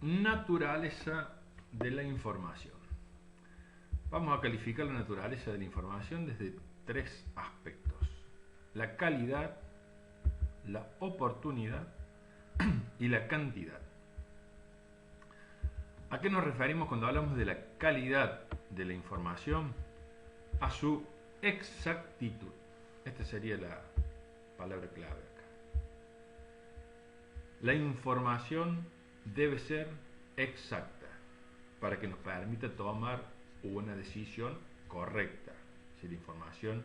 Naturaleza de la información. Vamos a calificar la naturaleza de la información desde tres aspectos: la calidad, la oportunidad y la cantidad. ¿A qué nos referimos cuando hablamos de la calidad de la información? A su exactitud. Esta sería la palabra clave acá. La información debe ser exacta para que nos permita tomar una decisión correcta. Si la información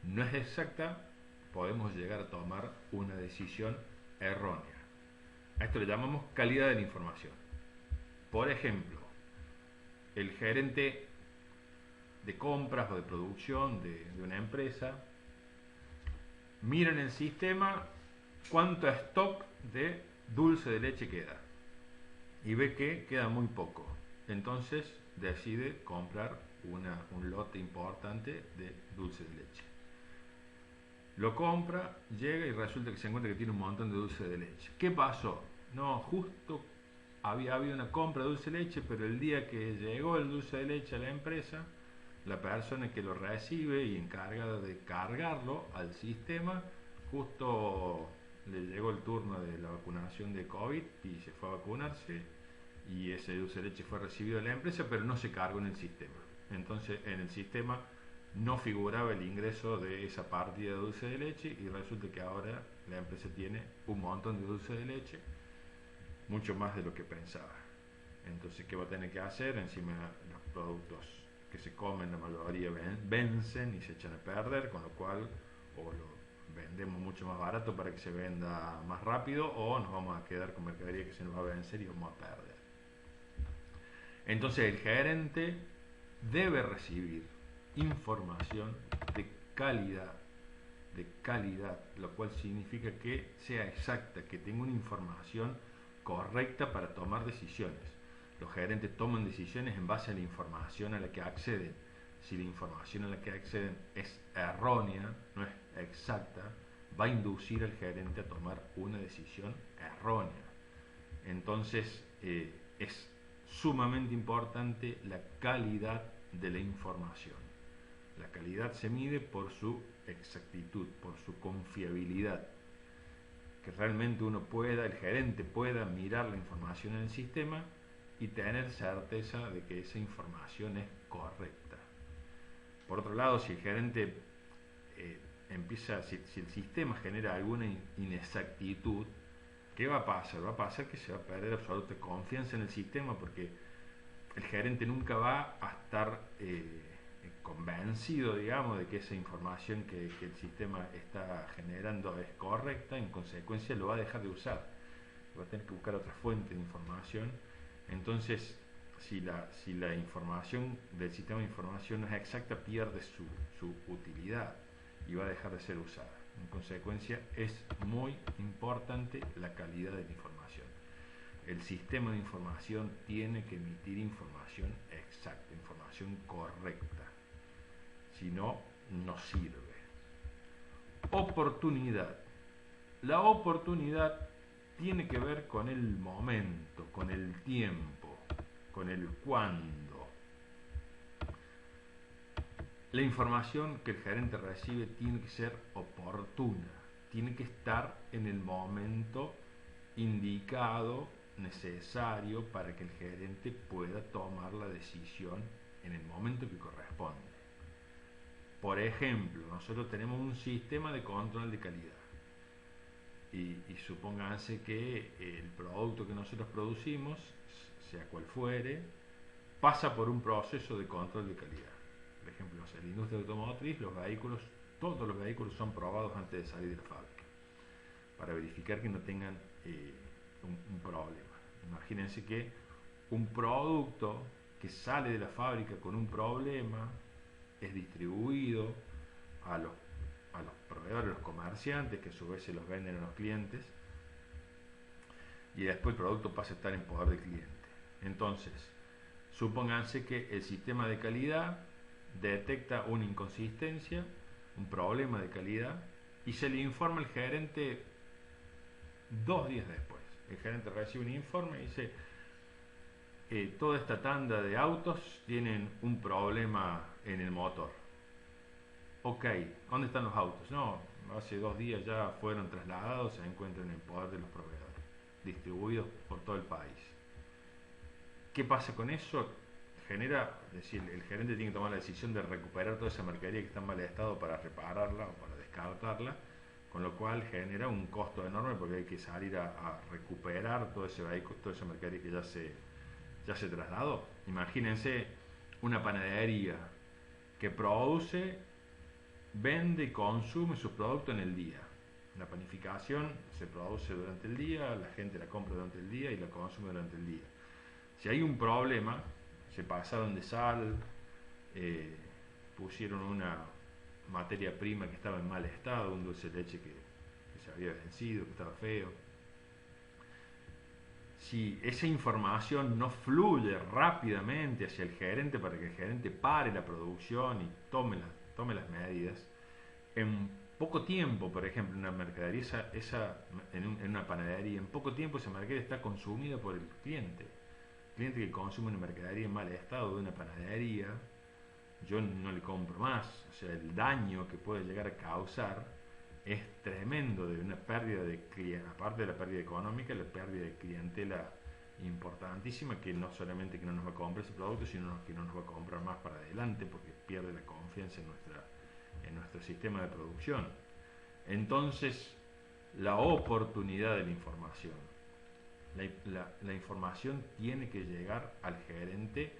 no es exacta, podemos llegar a tomar una decisión errónea. A esto le llamamos calidad de la información. Por ejemplo, el gerente de compras o de producción de una empresa mira en el sistema cuánto stock de dulce de leche queda y ve que queda muy poco. Entonces decide comprar un lote importante de dulce de leche. Lo compra, llega y resulta que se encuentra que tiene un montón de dulce de leche. ¿Qué pasó? No, justo había habido una compra de dulce de leche, pero el día que llegó el dulce de leche a la empresa, la persona que lo recibe y encargada de cargarlo al sistema, justo le llegó el turno de la vacunación de COVID y se fue a vacunarse, y ese dulce de leche fue recibido de la empresa, pero no se cargó en el sistema. Entonces en el sistema no figuraba el ingreso de esa partida de dulce de leche, y resulta que ahora la empresa tiene un montón de dulce de leche, mucho más de lo que pensaba. Entonces, ¿qué va a tener que hacer? Encima los productos que se comen, la mayoría vencen y se echan a perder, con lo cual o lo vendemos mucho más barato para que se venda más rápido, o nos vamos a quedar con mercadería que se nos va a vencer y vamos a perder. Entonces el gerente debe recibir información de calidad, lo cual significa que sea exacta, que tenga una información correcta para tomar decisiones. Los gerentes toman decisiones en base a la información a la que acceden. Si la información a la que acceden es errónea, no es exacta, va a inducir al gerente a tomar una decisión errónea. Entonces es sumamente importante la calidad de la información. La calidad se mide por su exactitud, por su confiabilidad. Que realmente el gerente pueda mirar la información en el sistema y tener certeza de que esa información es correcta. Por otro lado, si el gerente si el sistema genera alguna inexactitud, ¿qué va a pasar? Va a pasar que se va a perder absoluta confianza en el sistema, porque el gerente nunca va a estar convencido, digamos, de que esa información que el sistema está generando es correcta. En consecuencia lo va a dejar de usar, va a tener que buscar otra fuente de información. Entonces, si la información del sistema de información no es exacta, pierde su utilidad y va a dejar de ser usada. En consecuencia, es muy importante la calidad de la información. El sistema de información tiene que emitir información exacta, información correcta. Si no, no sirve. Oportunidad. La oportunidad tiene que ver con el momento, con el tiempo, con el cuándo. La información que el gerente recibe tiene que ser oportuna, tiene que estar en el momento indicado, necesario, para que el gerente pueda tomar la decisión en el momento que corresponde. Por ejemplo, nosotros tenemos un sistema de control de calidad y supónganse que el producto que nosotros producimos, sea cual fuere, pasa por un proceso de control de calidad. Por ejemplo, en la industria automotriz, todos los vehículos son probados antes de salir de la fábrica para verificar que no tengan un problema. Imagínense que un producto que sale de la fábrica con un problema es distribuido a los proveedores, a los comerciantes, que a su vez se los venden a los clientes, y después el producto pasa a estar en poder del cliente. Entonces, supónganse que el sistema de calidad detecta una inconsistencia, un problema de calidad, y se le informa al gerente 2 días después. El gerente recibe un informe y dice: toda esta tanda de autos tienen un problema en el motor. Ok, ¿dónde están los autos? No, hace 2 días ya fueron trasladados, se encuentran en el poder de los proveedores, distribuidos por todo el país. ¿Qué pasa con eso? Genera, es decir, el gerente tiene que tomar la decisión de recuperar toda esa mercadería que está en mal estado para repararla o para descartarla, con lo cual genera un costo enorme porque hay que salir a recuperar todo ese vehículo, toda esa mercadería que ya se trasladó. Imagínense una panadería que produce, vende y consume sus productos en el día. La panificación se produce durante el día, la gente la compra durante el día y la consume durante el día. Si hay un problema, se pasaron de sal, pusieron una materia prima que estaba en mal estado, un dulce de leche que se había vencido, que estaba feo. Si esa información no fluye rápidamente hacia el gerente para que el gerente pare la producción y tome las medidas, en poco tiempo, por ejemplo, una mercadería, en una panadería, en poco tiempo esa mercadería está consumida por el cliente. El cliente que consume una mercadería en mal estado de una panadería, yo no le compro más. O sea, el daño que puede llegar a causar es tremendo, de una pérdida de cliente, aparte de la pérdida económica, la pérdida de clientela importantísima, que no solamente que no nos va a comprar ese producto, sino que no nos va a comprar más para adelante porque pierde la confianza en nuestro sistema de producción. Entonces, la oportunidad de la información. La información tiene que llegar al gerente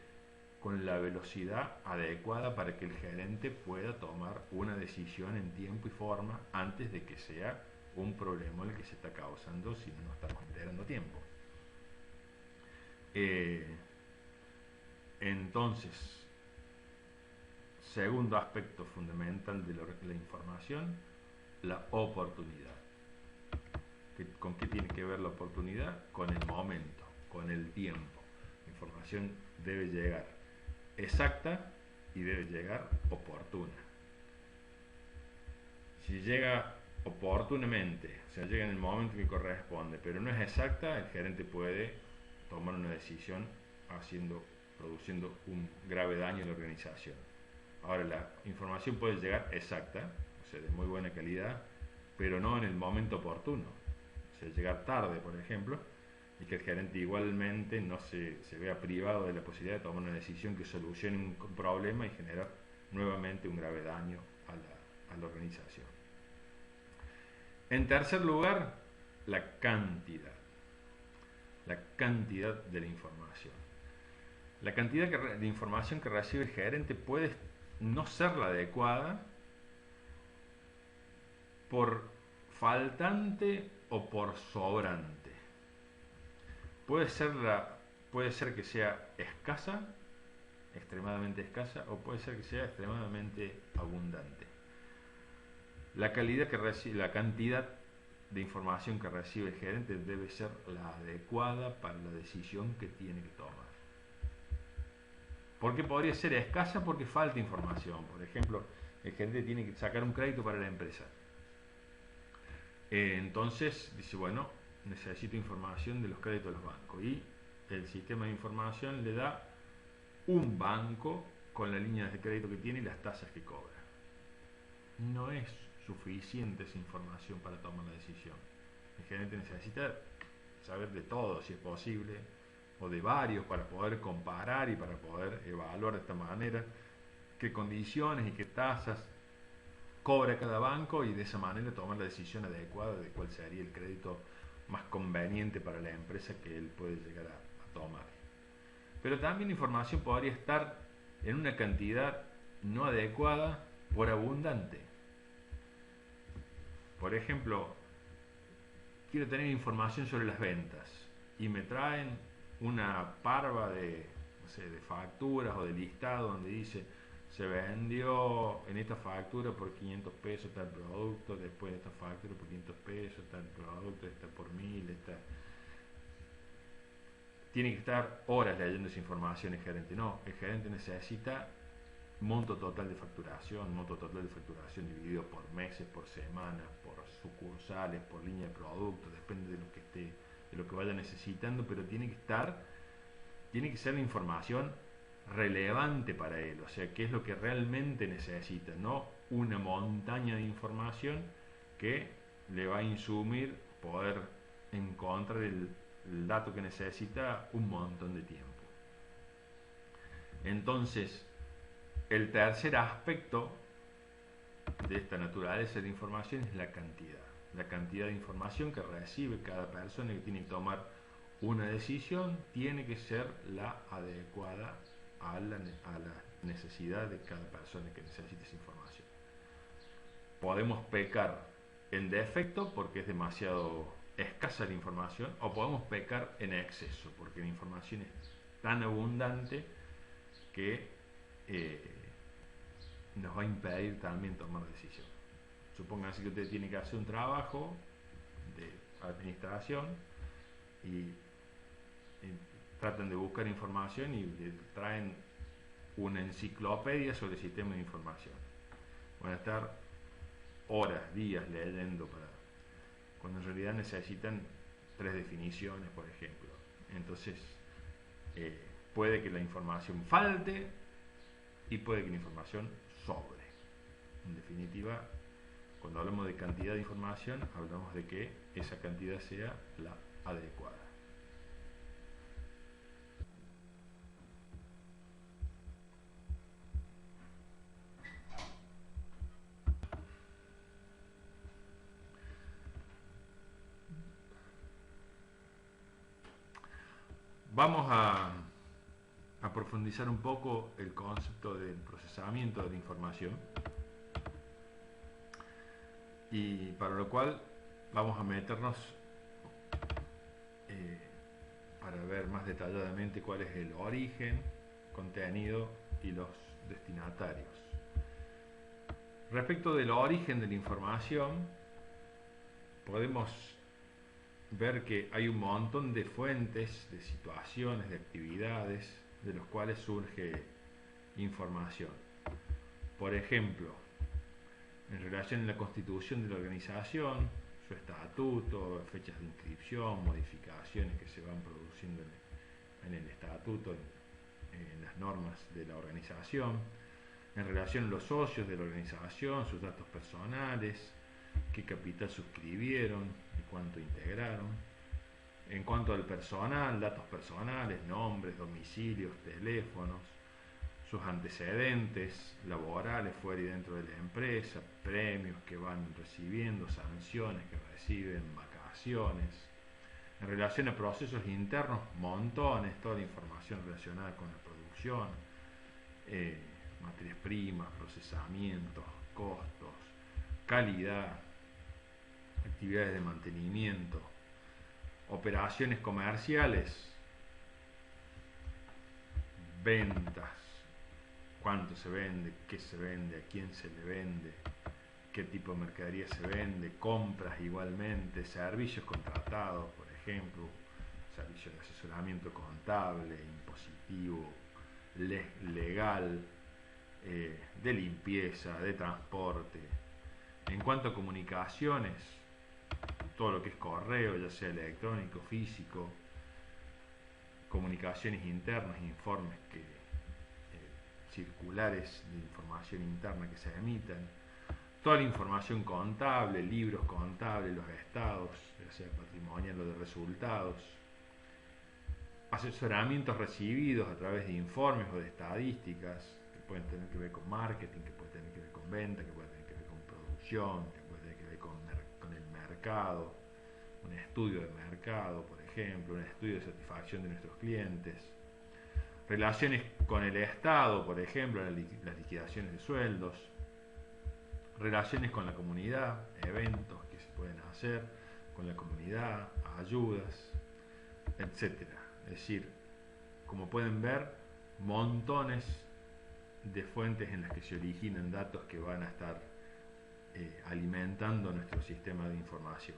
con la velocidad adecuada para que el gerente pueda tomar una decisión en tiempo y forma antes de que sea un problema el que se está causando si no nos estamos enterando a tiempo. Entonces, segundo aspecto fundamental de la información, la oportunidad. ¿Con qué tiene que ver la oportunidad? Con el momento, con el tiempo. La información debe llegar exacta y debe llegar oportuna. Si llega oportunamente, o sea, llega en el momento que corresponde, pero no es exacta, el gerente puede tomar una decisión produciendo un grave daño en la organización. Ahora, la información puede llegar exacta, o sea, de muy buena calidad, pero no en el momento oportuno. O sea, llegar tarde, por ejemplo, y que el gerente igualmente no se vea privado de la posibilidad de tomar una decisión que solucione un problema y generar nuevamente un grave daño a la organización. En tercer lugar, la cantidad de la información. La cantidad de información que recibe el gerente puede no ser la adecuada por faltante o por sobrante. Puede ser que sea escasa, extremadamente escasa, o puede ser que sea extremadamente abundante. La cantidad de información que recibe el gerente debe ser la adecuada para la decisión que tiene que tomar. ¿Por qué podría ser escasa? Porque falta información. Por ejemplo, el gerente tiene que sacar un crédito para la empresa. Entonces dice, bueno, necesito información de los créditos de los bancos, y el sistema de información le da un banco con las líneas de crédito que tiene y las tasas que cobra. No es suficiente esa información para tomar la decisión. El gerente necesita saber de todo, si es posible, o de varios, para poder comparar y para poder evaluar de esta manera qué condiciones y qué tasas cobra cada banco, y de esa manera tomar la decisión adecuada de cuál sería el crédito más conveniente para la empresa que él puede llegar a tomar. Pero también la información podría estar en una cantidad no adecuada por abundante. Por ejemplo, quiero tener información sobre las ventas y me traen una parva de facturas o de listado donde dice: se vendió en esta factura por 500 pesos tal producto, después de esta factura por 500 pesos tal producto, esta por 1000, esta. Tiene que estar horas leyendo esa información el gerente. No, el gerente necesita monto total de facturación dividido por meses, por semanas, por sucursales, por línea de producto, depende de lo que vaya necesitando, pero tiene que estar tiene que ser la información relevante para él, o sea, qué es lo que realmente necesita, no una montaña de información que le va a insumir poder encontrar el dato que necesita un montón de tiempo. Entonces, el tercer aspecto de esta naturaleza de información es la cantidad de información que recibe cada persona que tiene que tomar una decisión tiene que ser la adecuada a la necesidad de cada persona que necesite esa información. Podemos pecar en defecto porque es demasiado escasa la información, o podemos pecar en exceso porque la información es tan abundante que nos va a impedir también tomar decisiones. Supónganse que usted tiene que hacer un trabajo de administración y tratan de buscar información y le traen una enciclopedia sobre el sistema de información. Van a estar horas, días leyendo cuando en realidad necesitan 3 definiciones, por ejemplo. Entonces, puede que la información falte y puede que la información sobre. En definitiva, cuando hablamos de cantidad de información, hablamos de que esa cantidad sea la adecuada. Vamos a profundizar un poco el concepto del procesamiento de la información, y para lo cual vamos a meternos para ver más detalladamente cuál es el origen, contenido y los destinatarios. Respecto del origen de la información, podemos ver que hay un montón de fuentes, de situaciones, de actividades de los cuales surge información. Por ejemplo, en relación a la constitución de la organización, su estatuto, fechas de inscripción, modificaciones que se van produciendo en el estatuto, en las normas de la organización, en relación a los socios de la organización, sus datos personales, qué capital suscribieron y cuánto integraron. En cuanto al personal, datos personales, nombres, domicilios, teléfonos, sus antecedentes laborales fuera y dentro de la empresa, premios que van recibiendo, sanciones que reciben, vacaciones. En relación a procesos internos, montones, toda la información relacionada con la producción, materias primas, procesamientos, costos, calidad, actividades de mantenimiento, operaciones comerciales, ventas, cuánto se vende, qué se vende, a quién se le vende, qué tipo de mercadería se vende, compras igualmente, servicios contratados, por ejemplo, servicios de asesoramiento contable, impositivo, legal, de limpieza, de transporte. En cuanto a comunicaciones, todo lo que es correo, ya sea electrónico, físico, comunicaciones internas, informes circulares de información interna que se emitan, toda la información contable, libros contables, los estados, ya sea patrimonial o de resultados, asesoramientos recibidos a través de informes o de estadísticas que pueden tener que ver con marketing, que pueden tener que ver con venta, que pueden tener que ver con producción, que pueden tener que ver con el mercado, un estudio de mercado, por ejemplo, un estudio de satisfacción de nuestros clientes, relaciones con el Estado, por ejemplo, las liquidaciones de sueldos, relaciones con la comunidad, eventos que se pueden hacer con la comunidad, ayudas, etcétera. Es decir, como pueden ver, montones de fuentes en las que se originan datos que van a estar alimentando nuestro sistema de información.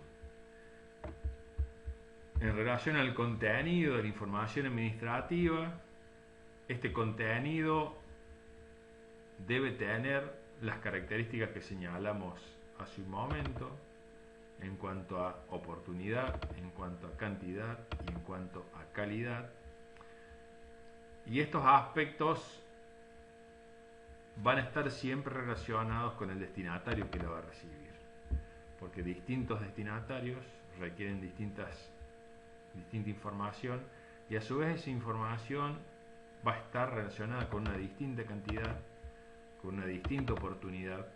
En relación al contenido de la información administrativa, este contenido debe tener las características que señalamos hace un momento en cuanto a oportunidad, en cuanto a cantidad y en cuanto a calidad. Y estos aspectos van a estar siempre relacionados con el destinatario que lo va a recibir, porque distintos destinatarios requieren distinta información, y a su vez esa información va a estar relacionada con una distinta cantidad, con una distinta oportunidad.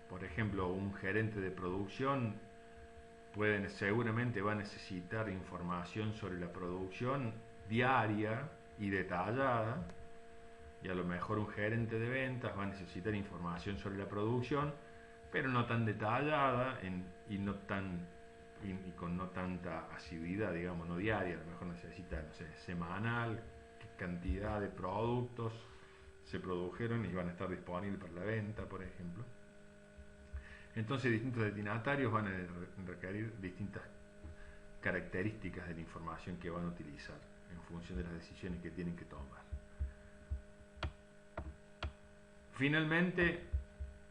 Por ejemplo, un gerente de producción seguramente va a necesitar información sobre la producción diaria y detallada, y a lo mejor un gerente de ventas va a necesitar información sobre la producción, pero no tan detallada y con no tanta asiduidad, digamos, no diaria. A lo mejor necesita, no sé, semanal, qué cantidad de productos se produjeron y van a estar disponibles para la venta, por ejemplo. Entonces distintos destinatarios van a requerir distintas características de la información que van a utilizar en función de las decisiones que tienen que tomar. Finalmente,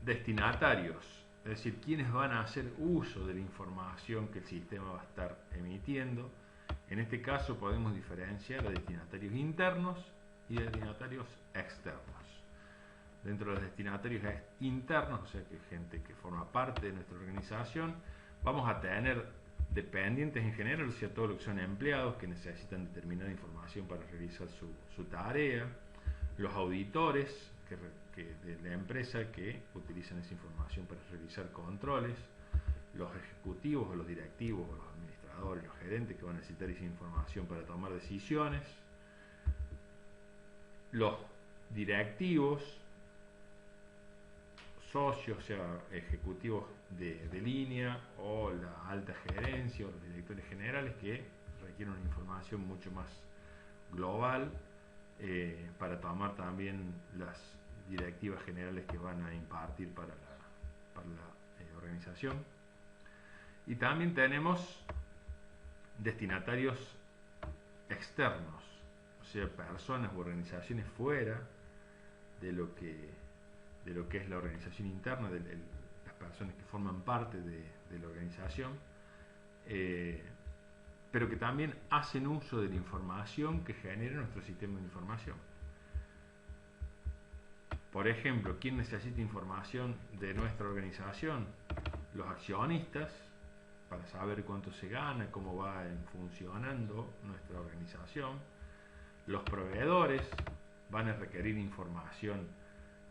destinatarios, es decir, quienes van a hacer uso de la información que el sistema va a estar emitiendo. En este caso podemos diferenciar a destinatarios internos y destinatarios externos. Dentro de los destinatarios internos, o sea, que gente que forma parte de nuestra organización, vamos a tener dependientes en general, o sea, todo lo que son empleados que necesitan determinada información para realizar su tarea, los auditores de la empresa que utilizan esa información para realizar controles, los ejecutivos o los directivos o los administradores, los gerentes que van a necesitar esa información para tomar decisiones, los directivos, socios, o sea, ejecutivos de línea, o la alta gerencia o los directores generales, que requieren una información mucho más global para tomar también las directivas generales que van a impartir para la organización. Y también tenemos destinatarios externos, o sea, personas u organizaciones fuera de lo que es la organización interna, las personas que forman parte de la organización, pero que también hacen uso de la información que genera nuestro sistema de información. Por ejemplo, ¿quién necesita información de nuestra organización? Los accionistas, para saber cuánto se gana, cómo va funcionando nuestra organización. Los proveedores van a requerir información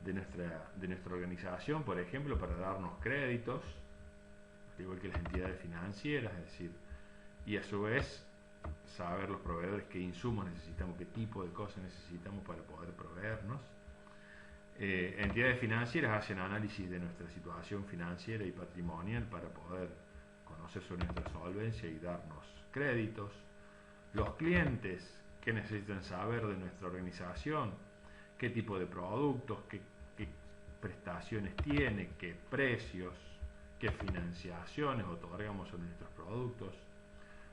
de nuestra organización, por ejemplo, para darnos créditos, al igual que las entidades financieras, es decir, y a su vez saber los proveedores qué insumos necesitamos, qué tipo de cosas necesitamos para poder proveernos. Entidades financieras hacen análisis de nuestra situación financiera y patrimonial para poder conocer sobre nuestra solvencia y darnos créditos. Los clientes que necesitan saber de nuestra organización, qué tipo de productos, qué prestaciones tiene, qué precios, qué financiaciones otorgamos sobre nuestros productos.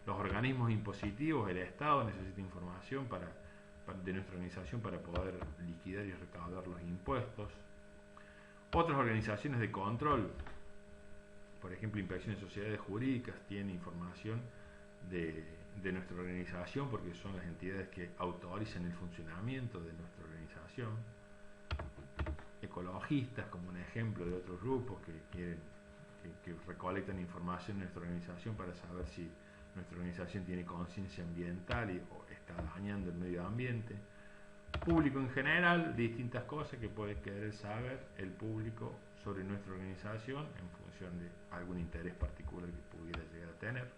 Los organismos impositivos, el Estado necesita información de nuestra organización para poder liquidar y recaudar los impuestos. Otras organizaciones de control, por ejemplo, Inspección de Sociedades Jurídicas, tiene información de nuestra organización porque son las entidades que autorizan el funcionamiento de nuestra organización. Ecologistas, como un ejemplo de otros grupos que recolectan información de nuestra organización para saber si nuestra organización tiene conciencia ambiental o está dañando el medio ambiente. Público en general, distintas cosas que puede querer saber el público sobre nuestra organización en función de algún interés particular que pudiera llegar a tener.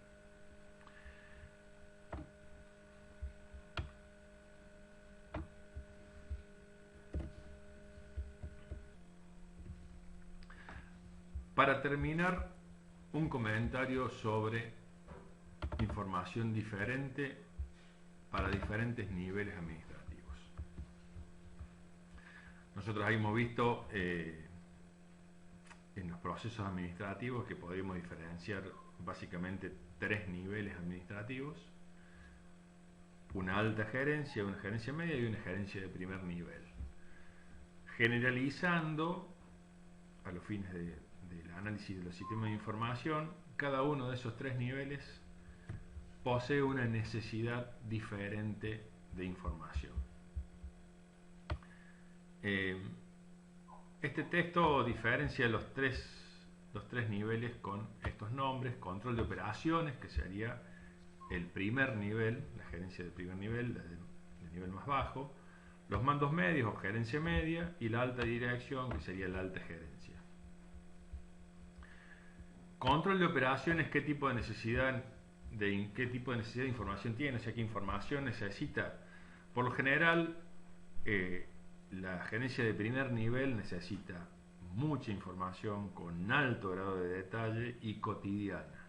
Para terminar, un comentario sobre información diferente para diferentes niveles administrativos. Nosotros hemos visto en los procesos administrativos que podemos diferenciar básicamente 3 niveles administrativos: una alta gerencia, una gerencia media y una gerencia de primer nivel. Generalizando, a los fines del análisis de los sistemas de información, cada uno de esos 3 niveles posee una necesidad diferente de información. Este texto diferencia los tres niveles con estos nombres: control de operaciones, que sería el primer nivel, la gerencia de primer nivel, el nivel más bajo; los mandos medios o gerencia media; y la alta dirección, que sería la alta gerencia. Control de operaciones, ¿qué tipo de necesidad de información tiene? O sea, ¿qué información necesita? Por lo general, la gerencia de primer nivel necesita mucha información con alto grado de detalle y cotidiana.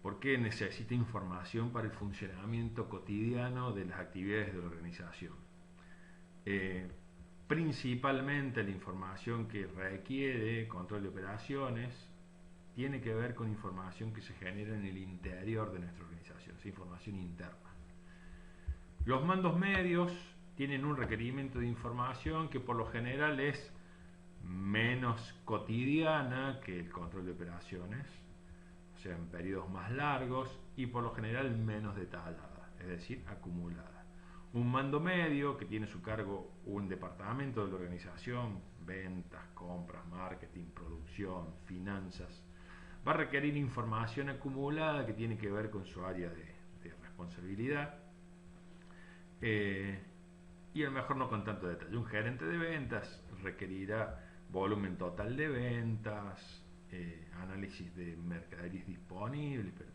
¿Por qué necesita información para el funcionamiento cotidiano de las actividades de la organización? Principalmente la información que requiere control de operaciones tiene que ver con información que se genera en el interior de nuestra organización, es información interna. Los mandos medios tienen un requerimiento de información que por lo general es menos cotidiana que el control de operaciones, o sea, en periodos más largos, y por lo general menos detallada, es decir, acumulada. Un mando medio, que tiene a su cargo un departamento de la organización, ventas, compras, marketing, producción, finanzas, va a requerir información acumulada que tiene que ver con su área de responsabilidad, y a lo mejor no con tanto detalle. Un gerente de ventas requerirá volumen total de ventas, análisis de mercaderías disponibles, pero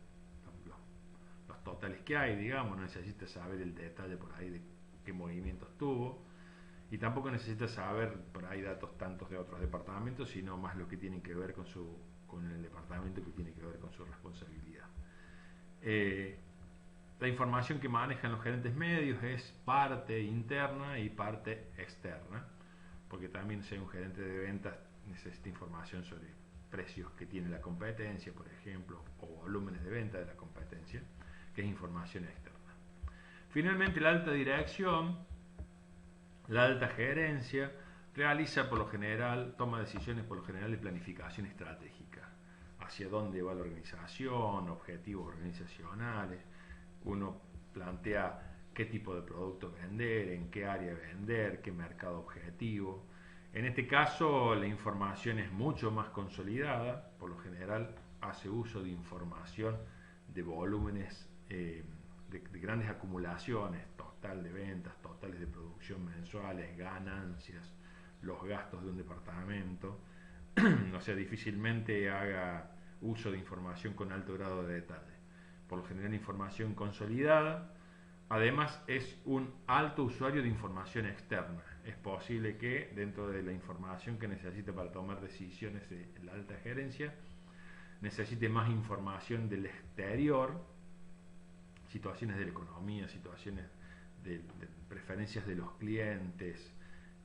los totales que hay, digamos, no necesita saber el detalle por ahí de qué movimientos tuvo, y tampoco necesita saber por ahí datos tantos de otros departamentos, sino más lo que tienen que ver con el departamento que tiene que ver con su responsabilidad. La información que manejan los gerentes medios es parte interna y parte externa, porque también si un gerente de ventas necesita información sobre precios que tiene la competencia, por ejemplo, o volúmenes de venta de la competencia, que es información externa. Finalmente, la alta dirección, la alta gerencia, realiza por lo general, toma decisiones por lo general de planificación estratégica, hacia dónde va la organización, objetivos organizacionales. Uno plantea qué tipo de producto vender, en qué área vender, qué mercado objetivo. En este caso, la información es mucho más consolidada, por lo general hace uso de información de volúmenes, de grandes acumulaciones, total de ventas, totales de producción mensuales, ganancias, los gastos de un departamento. O sea, difícilmente haga uso de información con alto grado de detalle. Por lo general, información consolidada. Además, es un alto usuario de información externa. Es posible que dentro de la información que necesita para tomar decisiones de la alta gerencia, necesite más información del exterior, situaciones de la economía, situaciones de preferencias de los clientes,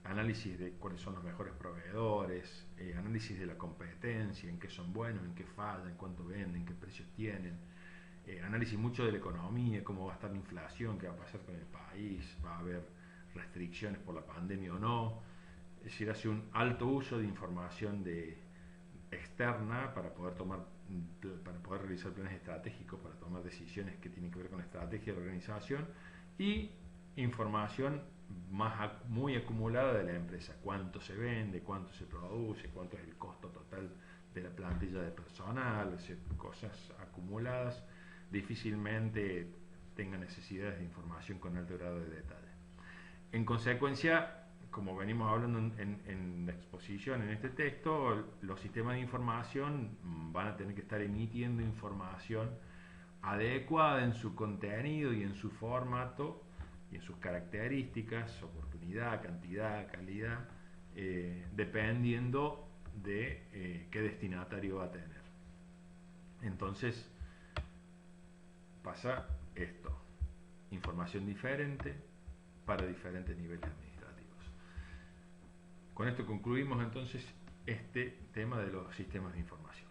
análisis de cuáles son los mejores proveedores, análisis de la competencia, en qué son buenos, en qué fallan, cuánto venden, qué precios tienen, análisis mucho de la economía, cómo va a estar la inflación, qué va a pasar con el país, va a haber restricciones por la pandemia o no. Es decir, hace un alto uso de información externa para poder realizar planes estratégicos, para tomar decisiones que tienen que ver con la estrategia de la organización, y información muy acumulada de la empresa: cuánto se vende, cuánto se produce, cuánto es el costo total de la plantilla de personal, cosas acumuladas. Difícilmente tenga necesidades de información con alto grado de detalle. En consecuencia, como venimos hablando en la exposición, en este texto, los sistemas de información van a tener que estar emitiendo información adecuada en su contenido y en su formato y en sus características, oportunidad, cantidad, calidad, dependiendo de qué destinatario va a tener. Entonces, pasa esto: información diferente para diferentes niveles administrativos. Con esto concluimos entonces este tema de los sistemas de información.